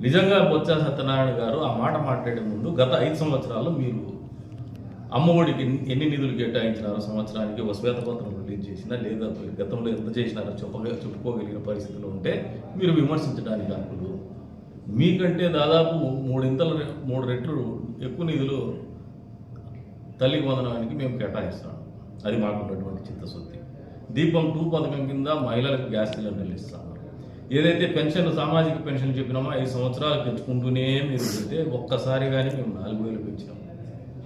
నిజంగా బొత్స సత్యనారాయణ గారు ఆ మాట మాట్లాడే ముందు గత 5 సంవత్సరాలు మీరు అమ్మఒడికి ఎన్ని నిధులు కేటాయించినారో సంవత్సరానికి ఒక శ్వేతపత్రం రిలీజ్ చేసినా లేదా గతంలో ఎంత చేసినారో చెప్పుకోగలిగిన పరిస్థితులు ఉంటే మీరు విమర్శించడానికి అర్హులు. మీకంటే దాదాపు 3 రెట్లు ఎక్కువ నిధులు తల్లికి వందనానికి మేము కేటాయిస్తాం. అది మాకున్నటువంటి చిత్తశుద్ధి. దీపం 2 పథకం కింద మహిళలకు గ్యాస్ సిలిండర్లు ఇస్తాం. ఏదైతే పెన్షన్ సామాజిక పెన్షన్ చెప్పినామో 5 సంవత్సరాలు పెంచుకుంటూనే మీరు పెడితే ఒక్కసారిగానే మేము 4,000 పెంచినాం.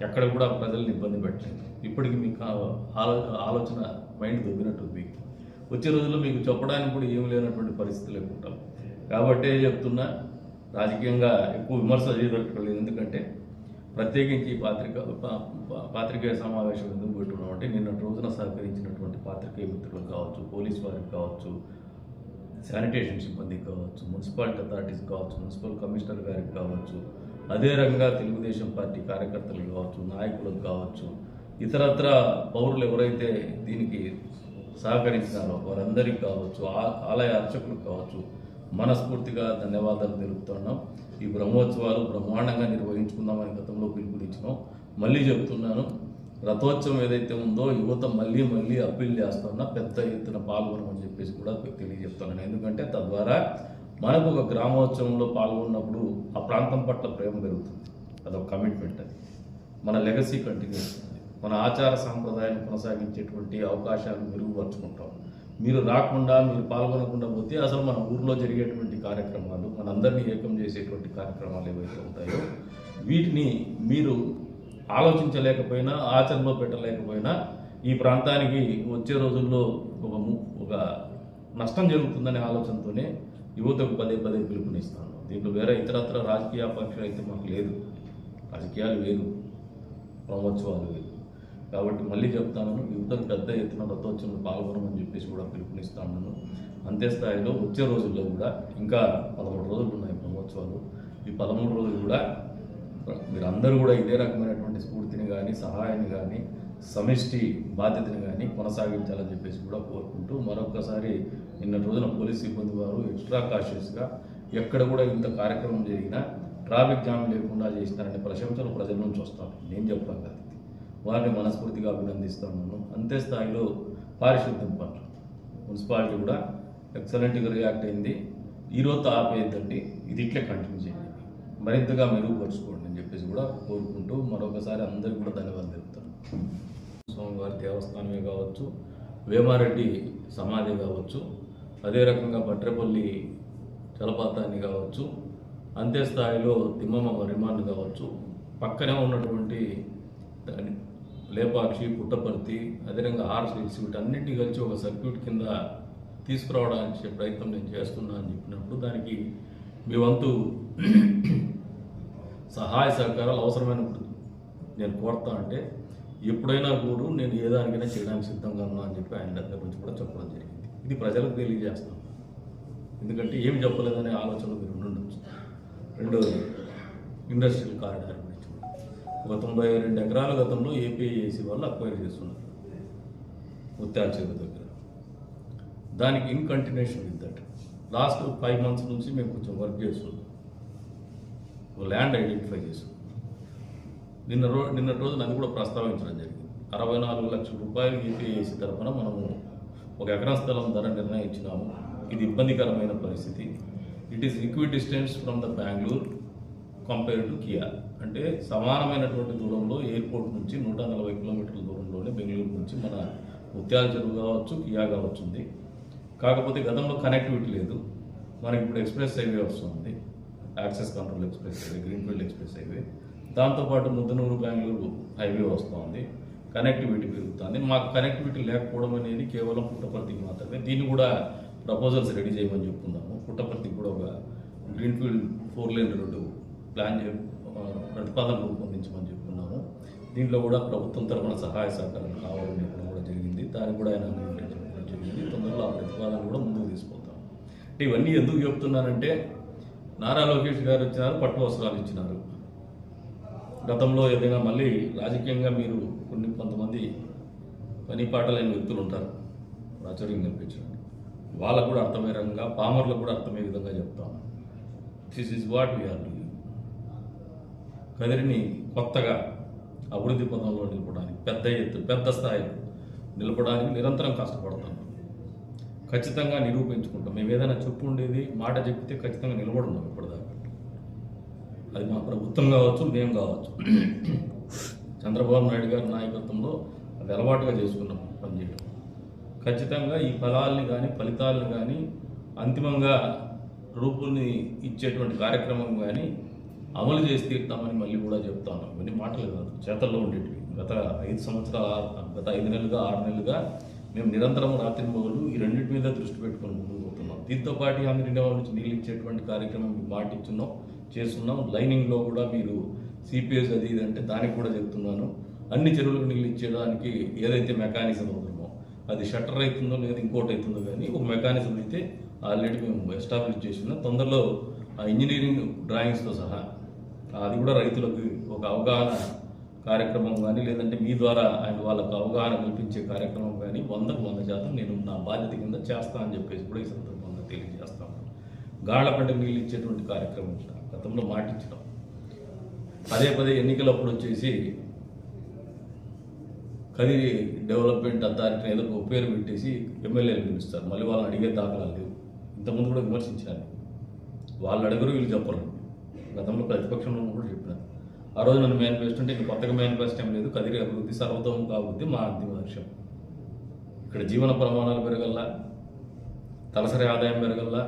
ఎక్కడ కూడా ప్రజల్ని ఇబ్బంది పెట్టలేదు. ఇప్పటికి మీకు ఆలోచన మైండ్ దొబ్బినట్టు మీకు వచ్చే రోజుల్లో మీకు చెప్పడానికి కూడా ఏమి లేనటువంటి పరిస్థితులు ఉంటాం. కాబట్టే చెప్తున్నా, రాజకీయంగా ఎక్కువ విమర్శ చేయదలుచుకోలేదు. ఎందుకంటే ప్రత్యేకించి పాత్రికేయ సమావేశం ఎందుకు పెట్టుకున్నాం అంటే నిన్నటి రోజున సహకరించినటువంటి పాత్రికేయ మిత్రులకు కావచ్చు, పోలీస్ వారికి కావచ్చు, శానిటేషన్ సిబ్బందికి కావచ్చు, మున్సిపాలిటీ అథారిటీస్ కావచ్చు, మున్సిపల్ కమిషనర్ గారికి కావచ్చు, అదే రకంగా తెలుగుదేశం పార్టీ కార్యకర్తలకు కావచ్చు, నాయకులకు కావచ్చు, ఇతరత్ర పౌరులు ఎవరైతే దీనికి సహకరించినారో వారందరికీ కావచ్చు, ఆలయ అర్చకులకు కావచ్చు మనస్ఫూర్తిగా ధన్యవాదాలు తెలుపుతున్నాం. ఈ బ్రహ్మోత్సవాలు బ్రహ్మాండంగా నిర్వహించుకుందామని గతంలో పిలుపునిచ్చినాం. మళ్ళీ చెప్తున్నాను, రథోత్సవం ఏదైతే ఉందో యువత మళ్ళీ అప్పీల్ చేస్తున్నా పెద్ద ఎత్తున పాల్గొనమని చెప్పేసి కూడా తెలియజెప్తున్నాను. ఎందుకంటే తద్వారా మనకు ఒక గ్రామోత్సవంలో పాల్గొన్నప్పుడు ఆ ప్రాంతం పట్ల ప్రేమ పెరుగుతుంది. అదొక కమిట్మెంట్. అది మన లెగసీ కంటిన్యూ అవుతుంది. మన ఆచార సాంప్రదాయాన్ని కొనసాగించేటువంటి అవకాశాలు మెరుగుపరుచుకుంటాం. మీరు రాకుండా, మీరు పాల్గొనకుండా పోతే అసలు మన ఊర్లో జరిగేటువంటి కార్యక్రమాలు, మనందరినీ ఏకం చేసేటువంటి కార్యక్రమాలు ఏవైతే ఉంటాయో వీటిని మీరు ఆలోచించలేకపోయినా, ఆచరణలో పెట్టలేకపోయినా ఈ ప్రాంతానికి వచ్చే రోజుల్లో ఒక నష్టం జరుగుతుందనే ఆలోచనతోనే యువతకు పదే పిలుపునిస్తాను. దీంట్లో వేరే ఇతరత్ర రాజకీయ పక్షాలు అయితే మాకు లేదు. రాజకీయాలు వేరు, బ్రహ్మోత్సవాలు వేరు. కాబట్టి మళ్ళీ చెప్తాను, యువతకు పెద్ద ఎత్తున రథోత్సవంలో పాల్గొనమని చెప్పేసి కూడా పిలుపునిస్తాను. అంతే స్థాయిలో వచ్చే రోజుల్లో కూడా ఇంకా 13 రోజులు ఉన్నాయి బ్రహ్మోత్సవాలు. ఈ 13 రోజులు కూడా మీరందరూ కూడా ఇదే రకమైనటువంటి స్ఫూర్తిని కానీ, సహాయాన్ని కానీ, సమిష్టి బాధ్యతని కానీ కొనసాగించాలని చెప్పేసి కూడా కోరుకుంటూ, మరొకసారి నిన్నటి రోజున పోలీస్ సిబ్బంది వారు ఎక్స్ట్రా కాషియస్గా ఎక్కడ కూడా ఇంత కార్యక్రమం జరిగినా ట్రాఫిక్ జామ్ లేకుండా చేసినారనే ప్రశంసలు ప్రజల నుంచి వస్తాను. నేను చెప్పాను కదా, వారిని మనస్ఫూర్తిగా అభినందిస్తున్నాను. అంతే స్థాయిలో పారిశుద్ధ్యం పనులు మున్సిపాలిటీ కూడా ఎక్సలెంట్గా రియాక్ట్ అయింది. ఈరోజు ఆపేద్దండి, ఇది ఇట్లే కంటిన్యూ చేయండి, మరింతగా మెరుగుపరుచుకోండి అని చెప్పేసి కూడా కోరుకుంటూ మరొకసారి అందరికీ కూడా ధన్యవాదాలు తెలుపుతాను. స్వామివారి దేవస్థానమే కావచ్చు, వేమారెడ్డి సమాధి కావచ్చు, అదే రకంగా భట్రేపల్లి జలపాతాన్ని కావచ్చు, అంతే స్థాయిలో తిమ్మమ్మ రిమాండ్ కావచ్చు, పక్కనే ఉన్నటువంటి లేపాక్షి, పుట్టపర్తి, అదేవిధంగా ఆర్సీల్స్, వీటన్నింటినీ కలిసి ఒక సర్క్యూట్ కింద తీసుకురావడానికి ప్రయత్నం నేను చేస్తున్నా అని చెప్పినప్పుడు దానికి మీ వంతు సహాయ సహకారాలు అవసరమైనప్పుడు నేను కోరుతా అంటే ఎప్పుడైనా కూడా నేను ఏ దానికైనా చేయడానికి సిద్ధంగా ఉన్నా అని చెప్పి ఆయన దగ్గర నుంచి కూడా చెప్పడం జరిగింది. ఇది ప్రజలకు తెలియజేస్తాం. ఎందుకంటే ఏమి చెప్పలేదనే ఆలోచనలు మీరు ఉండొచ్చు. రెండోది ఇండస్ట్రియల్ కారిడార్ గురించి ఒక 92 ఎకరాల గతంలో ఏపీఐఏసీ వాళ్ళు అక్వైర్ చేస్తున్నారు ముత్యాల చెరువు దగ్గర. దానికి in continuation with that last 5 months నుంచి మేము కొంచెం వర్క్ చేస్తున్నాం. ల్యాండ్ ఐడెంటిఫై చేస్తున్నాం. నిన్న రోజున అది కూడా ప్రస్తావించడం జరిగింది. 64 లక్షల రూపాయలు ఏపీఐఏసీ తరఫున మనము ఒక ఎకరం స్థలం ధర నిర్ణయించినాము. ఇది ఇబ్బందికరమైన పరిస్థితి. It is equi distance from the Bengaluru compare to Kia. అంటే సమానమైనటువంటి దూరంలో ఎయిర్పోర్ట్ నుంచి 140 కిలోమీటర్ల దూరంలోనే బెంగళూరు నుంచి మన ముత్యాల చెరువు కావచ్చు, కియా కావచ్చు ఉంది. కాకపోతే గతంలో కనెక్టివిటీ లేదు. మనకి ఇప్పుడు ఎక్స్ప్రెస్ హైవే వస్తుంది, access control express highway, greenfield express highway. దాంతోపాటు ముద్దనూరు బెంగళూరు హైవే వస్తుంది, కనెక్టివిటీ పెరుగుతుంది. మాకు కనెక్టివిటీ లేకపోవడం అనేది కేవలం పుట్టపర్తికి మాత్రమే. దీన్ని కూడా ప్రపోజల్స్ రెడీ చేయమని చెప్పుకున్నాము. పుట్టపర్తికి కూడా ఒక గ్రీన్ఫీల్డ్ 4 lane రోడ్డు ప్లాన్ ప్రతిపాదన రూపొందించమని చెప్పుకున్నాము. దీంట్లో కూడా ప్రభుత్వం తరఫున సహాయ సహకారాలు కావాలని చెప్పడం కూడా జరిగింది. దానికి కూడా ఆయన అంగీకరించడం జరిగింది. తొందరలో ఆ ప్రతిపాదన కూడా ముందుకు తీసుకుంటాం. అంటే ఇవన్నీ ఎందుకు చెప్తున్నానంటే, నారా లోకేష్ గారు ఇచ్చినారు, పట్టు వస్త్రాలు ఇచ్చినారు. గతంలో ఏదైనా మళ్ళీ రాజకీయంగా మీరు కొంతమంది పని పాటలైన వ్యక్తులు ఉంటారు ప్రాచుర్యం కల్పించడానికి, వాళ్ళకు కూడా అర్థమయ్యే రకంగా, పామర్లకు కూడా అర్థమయ్యే విధంగా చెప్తాము. This is what we are doing. కదిరిని కొత్తగా అభివృద్ధి పథంలో నిలపడానికి పెద్ద స్థాయిలో నిలపడానికి నిరంతరం కష్టపడతాం. ఖచ్చితంగా నిరూపించుకుంటాం. మేము ఏదైనా చెప్పు ఉండేది మాట చెప్తే ఖచ్చితంగా నిలబడున్నాం ఇప్పటిదాకా. అది మా ప్రభుత్వం కావచ్చు, మేము కావచ్చు. చంద్రబాబు నాయుడు గారి నాయకత్వంలో అది అలవాటుగా చేసుకున్నాం పనిచేయడం. ఖచ్చితంగా ఈ ఫలితాలను కానీ అంతిమంగా రూపుల్ని ఇచ్చేటువంటి కార్యక్రమం కానీ అమలు చేసి తీరుతామని మళ్ళీ కూడా చెప్తాను. ఇవన్నీ మాటలు కాదు, చేతల్లో ఉండేటివి. గత 5 నెలలుగా 6 నెలలుగా మేము నిరంతరం రాత్రింబవళ్ళు ఈ రెండింటి మీద దృష్టి పెట్టుకొని ముందుకు పోతున్నాం. దీంతో పాటు అందరి నుంచి నీళ్ళు ఇచ్చేటువంటి కార్యక్రమం మాట ఇచ్చున్నాం, చేస్తున్నాం. లైనింగ్లో కూడా మీరు సిపిఎస్ అది ఇది అంటే దానికి కూడా చెప్తున్నాను. అన్ని చెరువులకు నీళ్ళు ఇచ్చేయడానికి ఏదైతే మెకానిజం అవుతుందో అది షట్టర్ అవుతుందో లేదా ఇంకోటి అవుతుందో కానీ ఒక మెకానిజం అయితే ఆల్రెడీ మేము ఎస్టాబ్లిష్ చేస్తున్నాం. తొందరలో ఆ ఇంజనీరింగ్ డ్రాయింగ్స్తో సహా అది కూడా రైతులకు ఒక అవగాహన కార్యక్రమం కానీ లేదంటే మీ ద్వారా వాళ్ళకు అవగాహన కల్పించే కార్యక్రమం కానీ 100% నేను నా బాధ్యత కింద చేస్తా అని చెప్పేసి కూడా ఈ సందర్భంగా తెలియజేస్తాను. గాళ్లపంట నీళ్ళు ఇచ్చేటువంటి కార్యక్రమం గతంలో మాటించడం, పదే ఎన్నికలప్పుడు వచ్చేసి కదిరి డెవలప్మెంట్ అథారిటీని ఏదో ఒక పేరు పెట్టేసి ఎమ్మెల్యేలు పిలుస్తారు. మళ్ళీ వాళ్ళని అడిగే దాఖలాలు లేవు. ఇంతకుముందు కూడా విమర్శించాను. వాళ్ళు అడగరు, వీళ్ళు చెప్పరు. గతంలో ప్రతిపక్షంలో కూడా చెప్పినారు. ఆ రోజు నన్ను మేనిఫెస్టో అంటే ఇంక కొత్తగా మేనిఫెస్టో ఏం లేదు, కదిరి అభివృద్ధి సర్వతోముఖ అభివృద్ధి మా అంతిమ లక్ష్యం. ఇక్కడ జీవన ప్రమాణాలు పెరగల్లా, తలసరి ఆదాయం పెరగల్లా,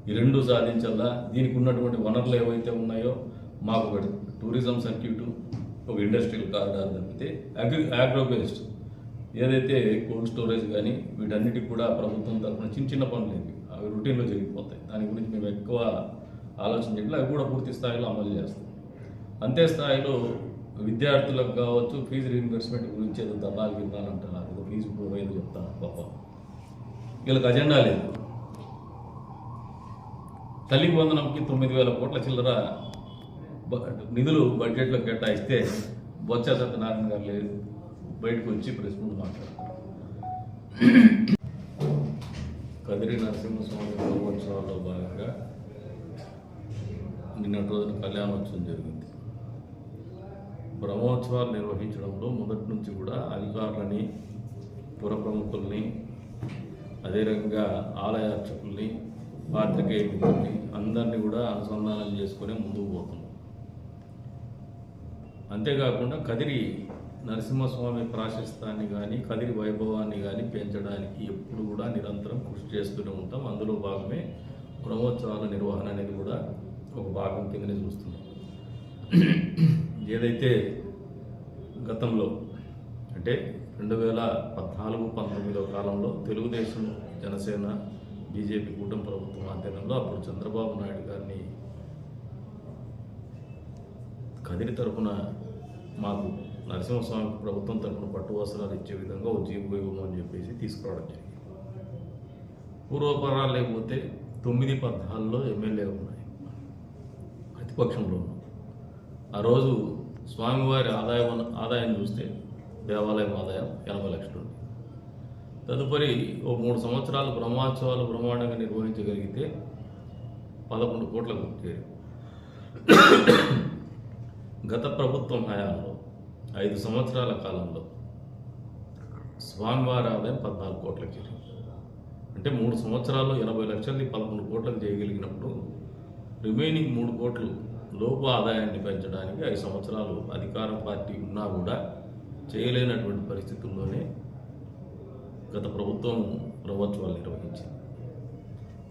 ఈ రెండు సాధించల్లా. దీనికి ఉన్నటువంటి వనరులు ఏవైతే ఉన్నాయో మాకు ఒకటి టూరిజం సర్క్యూటు, ఒక ఇండస్ట్రియల్ కారిడార్ తప్పితే అగ్రో బేస్డ్ ఏదైతే కోల్డ్ స్టోరేజ్ కానీ వీటన్నిటికి కూడా ప్రభుత్వం తరఫున చిన్న పనులు అవి రొటీన్లో జరిగిపోతాయి. దాని గురించి మేము ఎక్కువ ఆలోచన చేయట్లేదు. అవి కూడా పూర్తి స్థాయిలో అమలు చేస్తాం. అంతే స్థాయిలో విద్యార్థులకు కావచ్చు ఫీజు రీఇంబర్స్మెంట్ గురించి ఏదో దండాలు గిన్నాలంటున్నారు, ఏదో ఫీజు ప్రొవైడ్ చెప్తాను. పాపం వీళ్ళకి అజెండా లేదు. తల్లికి వందనంకి 9,000 కోట్ల చిల్లర నిధులు బడ్జెట్లో కేటాయిస్తే బొత్స సత్యనారాయణ గారు లేదు, బయటకు వచ్చి ప్రెస్ ముందు మాట్లాడతారు. కదిరి నరసింహస్వామి బ్రహ్మోత్సవాల్లో భాగంగా నిన్నటి రోజున కళ్యాణోత్సవం జరిగింది. బ్రహ్మోత్సవాలు నిర్వహించడంలో మొదటి నుంచి కూడా అధికారులని, పుర ప్రముఖుల్ని, అదే రకంగా ఆలయ అర్చకుల్ని, పాత్రికేయుల్ని అందరినీ కూడా అనుసంధానం చేసుకుని ముందుకు పోతున్నాం. అంతేకాకుండా కదిరి నరసింహస్వామి ప్రాశస్తాన్ని కానీ కదిరి వైభవాన్ని కానీ పెంచడానికి ఎప్పుడు కూడా నిరంతరం కృషి చేస్తూనే ఉంటాం. అందులో భాగమే బ్రహ్మోత్సవాల నిర్వహణ అనేది కూడా ఒక భాగం కిందనే చూస్తున్నాం. ఏదైతే గతంలో అంటే 2014-19 కాలంలో తెలుగుదేశం, జనసేన, బీజేపీ కూటమి ప్రభుత్వం ఆధ్వర్యంలో అప్పుడు చంద్రబాబు నాయుడు గారిని కదిరి తరఫున మాకు నరసింహస్వామి ప్రభుత్వం తరఫున పట్టు వస్త్రాలు ఇచ్చే విధంగా ఒక జీవో ఇవ్వమని చెప్పేసి తీసుకురావడం జరిగింది. పూర్వపరాలు లేకపోతే 9-14లో ఎమ్మెల్యే ఉన్నాయి, ప్రతిపక్షంలో ఉన్నాం. ఆ రోజు స్వామివారి ఆదాయం చూస్తే దేవాలయం ఆదాయం 80 లక్షలు ఉంది. తదుపరి ఓ 3 సంవత్సరాలు బ్రహ్మోత్సవాలు బ్రహ్మాండంగా నిర్వహించగలిగితే 11 కోట్లకు చేరి గత ప్రభుత్వం హయాంలో 5 సంవత్సరాల కాలంలో స్వామివారి ఆదాయం 14 కోట్లకు చేరింది. అంటే 3 సంవత్సరాల్లో 80 లక్షలది 11 కోట్లకు చేయగలిగినప్పుడు రిమైనింగ్ 3 కోట్లు లోపు ఆదాయాన్ని పెంచడానికి 5 సంవత్సరాలు అధికార పార్టీ ఉన్నా కూడా చేయలేనటువంటి పరిస్థితుల్లోనే గత ప్రభుత్వం బ్రహ్మోత్సవాలు నిర్వహించింది.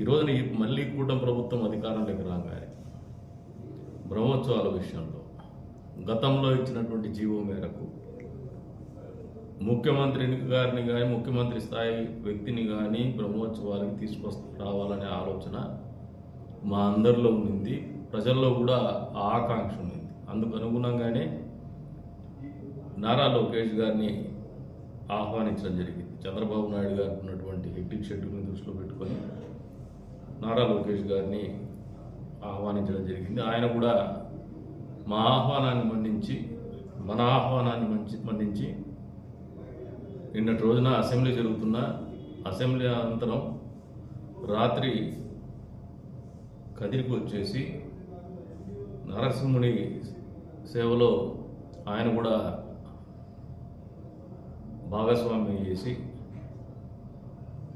ఈరోజున మళ్ళీ కూటమి ప్రభుత్వం అధికారంలోకి రాగానే బ్రహ్మోత్సవాల విషయంలో గతంలో ఇచ్చినటువంటి జీవో మేరకు ముఖ్యమంత్రి గారిని కానీ ముఖ్యమంత్రి స్థాయి వ్యక్తిని కానీ బ్రహ్మోత్సవాలకు తీసుకొరావాలనే ఆలోచన మా అందరిలో ఉంది, ప్రజల్లో కూడా ఆ ఆకాంక్ష ఉంది. అందుకు అనుగుణంగానే నారా లోకేష్ గారిని ఆహ్వానించడం జరిగింది. చంద్రబాబు నాయుడు గారు ఉన్నటువంటి హెక్టిక్ షెడ్యూల్ని దృష్టిలో పెట్టుకొని నారా లోకేష్ గారిని ఆహ్వానించడం జరిగింది. ఆయన కూడా మా ఆహ్వానాన్ని మన్నించి మన ఆహ్వానాన్ని మన్నించి నిన్నటి రోజున అసెంబ్లీ జరుగుతున్న అసెంబ్లీ అనంతరం రాత్రి కదిరికి వచ్చేసి నరసింహుని సేవలో ఆయన కూడా భాగస్వామ్యం చేసి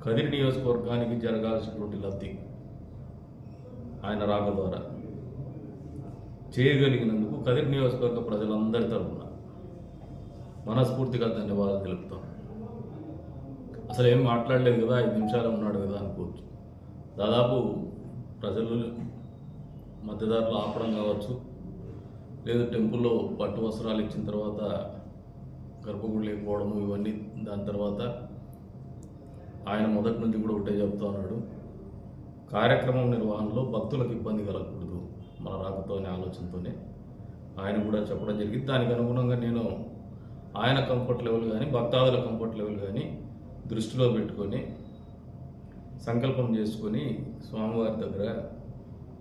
కదిరి నియోజకవర్గానికి జరగాల్సినటువంటి లబ్ధి ఆయన రాక ద్వారా చేయగలిగినందుకు కదిరి నియోజకవర్గ ప్రజలందరి తరఫున మనస్ఫూర్తిగా ధన్యవాదాలు తెలుపుతాం. అసలు ఏం మాట్లాడలేదు కదా, 5 నిమిషాలు ఉన్నాడు కదా అనుకోవచ్చు. దాదాపు ప్రజలు మధ్యదారులు ఆపడం కావచ్చు, లేదు టెంపుల్లో పట్టు వస్త్రాలు ఇచ్చిన తర్వాత గర్భగుడి లేకపోవడము, ఇవన్నీ దాని తర్వాత ఆయన మొదటి నుంచి కూడా ఒకటే చెప్తా ఉన్నాడు, కార్యక్రమం నిర్వహణలో భక్తులకు ఇబ్బంది కలగకూడదు మన రాకతో అనే ఆలోచనతోనే ఆయన కూడా చెప్పడం జరిగింది. దానికి అనుగుణంగా నేను ఆయన కంఫర్ట్ లెవెల్ కానీ భక్తాదుల కంఫర్ట్ లెవెల్ కానీ దృష్టిలో పెట్టుకొని సంకల్పం చేసుకొని స్వామివారి దగ్గర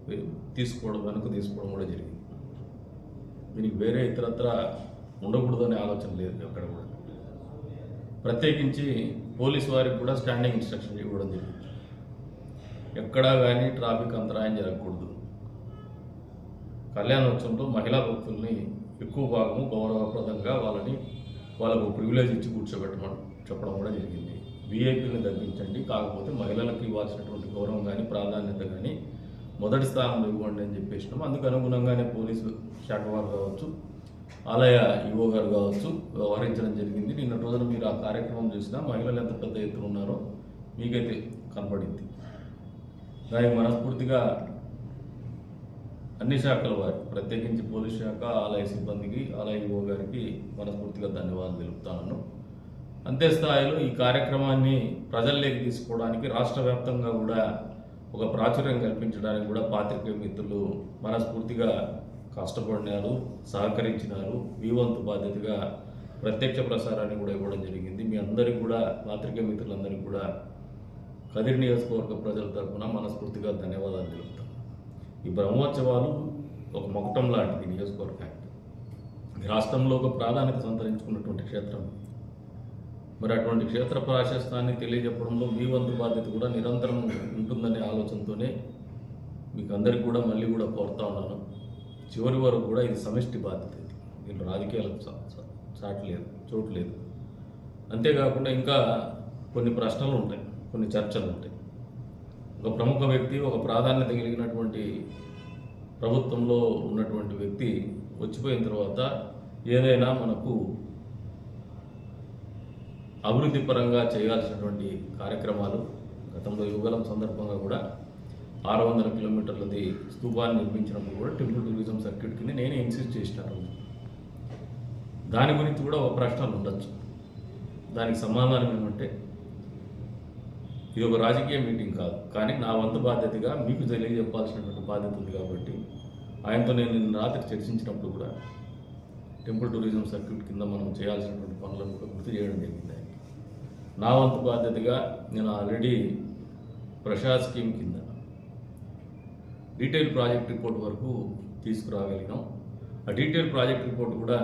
వెనక్కి తీసుకోవడం కూడా జరిగింది. దీనికి వేరే ఇతరత్ర ఉండకూడదనే ఆలోచన లేదు ఎక్కడ కూడా. ప్రత్యేకించి పోలీసు వారికి కూడా స్టాండింగ్ ఇన్స్ట్రక్షన్ ఇవ్వడం జరిగింది. ఎక్కడా కానీ ట్రాఫిక్ అంతరాయం జరగకూడదు. కళ్యాణోత్సవంలో మహిళా భక్తుల్ని ఎక్కువ భాగము గౌరవప్రదంగా వాళ్ళకు ప్రివిలేజ్ ఇచ్చి కూర్చోబెట్టమని చెప్పడం కూడా జరిగింది. వీఐపీని తగ్గించండి, కాకపోతే మహిళలకు ఇవ్వాల్సినటువంటి గౌరవం కానీ ప్రాధాన్యత కానీ మొదటి స్థానంలో ఇవ్వండి అని చెప్పేసినాం. అందుకు అనుగుణంగానే పోలీసు శాఖ వారు కావచ్చు, ఆలయ ఈవో గారు కావచ్చు వ్యవహరించడం జరిగింది. నిన్న రోజున మీరు ఆ కార్యక్రమం చూసినా మహిళలు ఎంత పెద్ద ఎత్తున ఉన్నారో మీకైతే కనపడింది. దానికి మనస్ఫూర్తిగా అన్ని శాఖల వారి ప్రత్యేకించి పోలీస్ శాఖ, ఆలయ సిబ్బందికి, ఆలయ ఈవో గారికి మనస్ఫూర్తిగా ధన్యవాదాలు తెలుపుతాను. అంతే స్థాయిలో ఈ కార్యక్రమాన్ని ప్రజల్లోకి తీసుకోవడానికి రాష్ట్ర వ్యాప్తంగా కూడా ఒక ప్రాచుర్యం కల్పించడానికి కూడా పాత్రికేయ మిత్రులు మనస్ఫూర్తిగా కష్టపడినారు, సహకరించినారు. మీ వంతు బాధ్యతగా ప్రత్యక్ష ప్రసారాన్ని కూడా ఇవ్వడం జరిగింది. మీ అందరికీ కూడా పాత్రికేయ మిత్రులందరికీ కూడా కదిరి నియోజకవర్గ ప్రజల తరఫున మనస్ఫూర్తిగా ధన్యవాదాలు తెలుపుతాం. ఈ బ్రహ్మోత్సవాలు ఒక మొకటం లాంటిది నియోజకవర్గానికి. రాష్ట్రంలో ఒక ప్రాధాన్యత సంతరించుకున్నటువంటి క్షేత్రం. మరి అటువంటి క్షేత్ర ప్రాశస్త్యాన్ని తెలియజెప్పడంలో మీ వంతు బాధ్యత కూడా నిరంతరం ఉంటుందనే ఆలోచనతోనే మీకు అందరికీ కూడా మళ్ళీ కూడా కోరుతా ఉన్నాను. చివరి వరకు కూడా ఇది సమిష్టి బాధ్యత. దీంట్లో రాజకీయాలకు చోటు లేదు. అంతేకాకుండా ఇంకా కొన్ని ప్రశ్నలు ఉంటాయి, కొన్ని చర్చలు ఉంటాయి. ఒక ప్రముఖ వ్యక్తి, ఒక ప్రాధాన్యత కలిగినటువంటి ప్రభుత్వంలో ఉన్నటువంటి వ్యక్తి వచ్చిపోయిన తర్వాత ఏదైనా మనకు అభివృద్ధి పరంగా చేయాల్సినటువంటి కార్యక్రమాలు, గతంలో యువగలం సందర్భంగా కూడా 600 కిలోమీటర్లది స్తూపాన్ని నిర్మించినప్పుడు కూడా టెంపుల్ టూరిజం సర్క్యూట్ కింద నేనే ఇన్సిస్ట్ చేసినాను. దాని గురించి కూడా ఒక ప్రశ్నలు ఉండొచ్చు. దానికి సమాధానం ఏమంటే, ఇది ఒక రాజకీయ మీటింగ్ కాదు, కానీ నా వంతు బాధ్యతగా మీకు తెలియజెప్పాల్సినటువంటి బాధ్యత ఉంది. కాబట్టి ఆయనతో నేను నిన్న రాత్రి చర్చించినప్పుడు కూడా టెంపుల్ టూరిజం సర్క్యూట్ కింద మనం చేయాల్సినటువంటి పనులను కూడా గుర్తు చేయడం జరిగింది. నా వంతు బాధ్యతగా నేను ఆల్రెడీ ప్రసాద్ స్కీమ్ కింద డీటెయిల్ ప్రాజెక్ట్ రిపోర్ట్ వరకు తీసుకురాగలిగాం. ఆ డీటెయిల్ ప్రాజెక్ట్ రిపోర్ట్ కూడా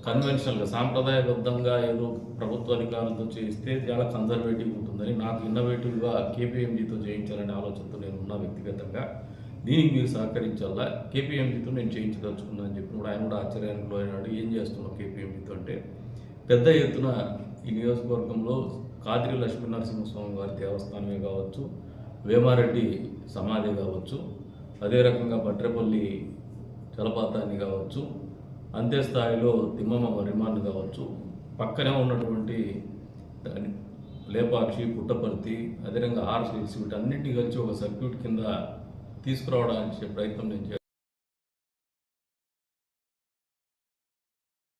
కన్వెన్షనల్గా, సాంప్రదాయబద్ధంగా ఏదో ప్రభుత్వ అధికారులతో చేయిస్తే చాలా కన్జర్వేటివ్ ఉంటుందని, నాకు ఇన్నోవేటివ్గా కేపీఎంజీతో చేయించాలనే ఆలోచనతో నేను ఉన్న వ్యక్తిగతంగా. దీనికి మీరు సహకరించాలా, కేపీఎంజీతో నేను చేయించదలుచుకున్నా అని చెప్పి కూడా ఆయన కూడా ఆశ్చర్యానికి లోనైనాడు. ఏం చేస్తున్నాం కేపీఎంజీతో అంటే, పెద్ద ఎత్తున ఈ నియోజకవర్గంలో కాదిరి లక్ష్మీ నరసింహస్వామి వారి దేవస్థానమే కావచ్చు, వేమారెడ్డి సమాధి కావచ్చు, అదే రకంగా భట్రేపల్లి జలపాతాన్ని కావచ్చు, అంతే స్థాయిలో తిమ్మమ్మ వరిమాన్ని కావచ్చు, పక్కనే ఉన్నటువంటి లేపాక్షి, పుట్టపర్తి, అదేవిధంగా ఆర్సీసీ, వీటన్నింటినీ కలిసి ఒక సర్క్యూట్ కింద తీసుకురావడానికి ప్రయత్నం నేను